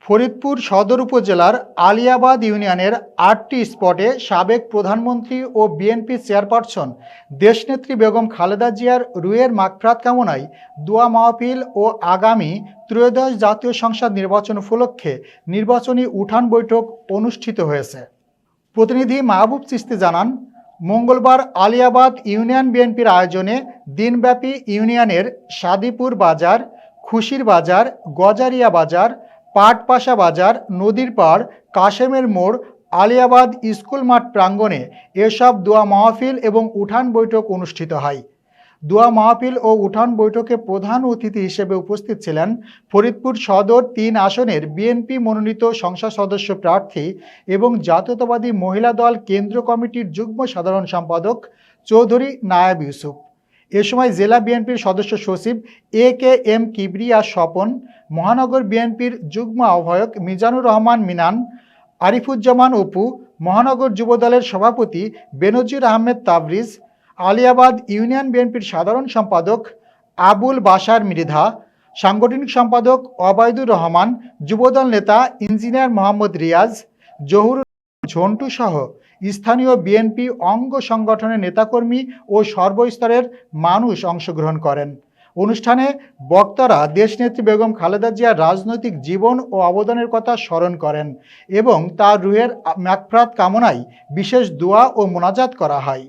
ফরিদপুর সদর উপজেলার আলিয়াবাদ ইউনিয়নের ৮টি স্পটে সাবেক প্রধানমন্ত্রী ও বিএনপি চেয়ারপারসন দেশনেত্রী বেগম খালেদা জিয়ার রুহের মাগফিরাত কামনায় দোয়া মাহফিল ও আগামী ত্রয়োদশ জাতীয় সংসদ নির্বাচন উপলক্ষে নির্বাচনী উঠান বৈঠক অনুষ্ঠিত হয়েছে। প্রতিনিধি মাহবুব চিস্তি জানান, মঙ্গলবার আলিয়াবাদ ইউনিয়ন বিএনপির আয়োজনে দিনব্যাপী ইউনিয়নের সাদিপুর বাজার, খুশির বাজার, গজারিয়া বাজার, পাটপাশা বাজার, নদীর পাড়, কাশেমের মোড়, আলিয়াবাদ স্কুল মাঠ প্রাঙ্গণে এসব দোয়া মাহফিল এবং উঠান বৈঠক অনুষ্ঠিত হয়। দোয়া মাহফিল ও উঠান বৈঠকে প্রধান অতিথি হিসেবে উপস্থিত ছিলেন ফরিদপুর সদর ৩ আসনের বিএনপি মনোনীত সংসদ সদস্য প্রার্থী এবং জাতীয়তাবাদী মহিলা দল কেন্দ্র কমিটির যুগ্ম সাধারণ সম্পাদক চৌধুরী নায়াব ইউসুফ। এ সময় জেলা বিএনপির সদস্য সচিব AKM কিবরিয়া স্বপন, মহানগর বিএনপির যুগ্ম আহ্বায়ক মিজানুর রহমান মিনান, আরিফুজ্জামান অপু, মহানগর যুবদলের সভাপতি বেনজির আহমেদ তাবরিজ, আলিয়াবাদ ইউনিয়ন বিএনপির সাধারণ সম্পাদক আবুল বাশার মৃধা, সাংগঠনিক সম্পাদক অবায়দুর রহমান, যুবদল নেতা ইঞ্জিনিয়ার মোহাম্মদ রিয়াজ, জহুর ঝন্টু সহ স্থানীয় বিএনপি অঙ্গ সংগঠনের নেতাকর্মী ও সর্বস্তরের মানুষ অংশগ্রহণ করেন। অনুষ্ঠানে বক্তারা দেশনেত্রী বেগম খালেদা জিয়ার রাজনৈতিক জীবন ও অবদানের কথা স্মরণ করেন এবং তার রুহের মাগফিরাত কামনায় বিশেষ দোয়া ও মোনাজাত করা হয়।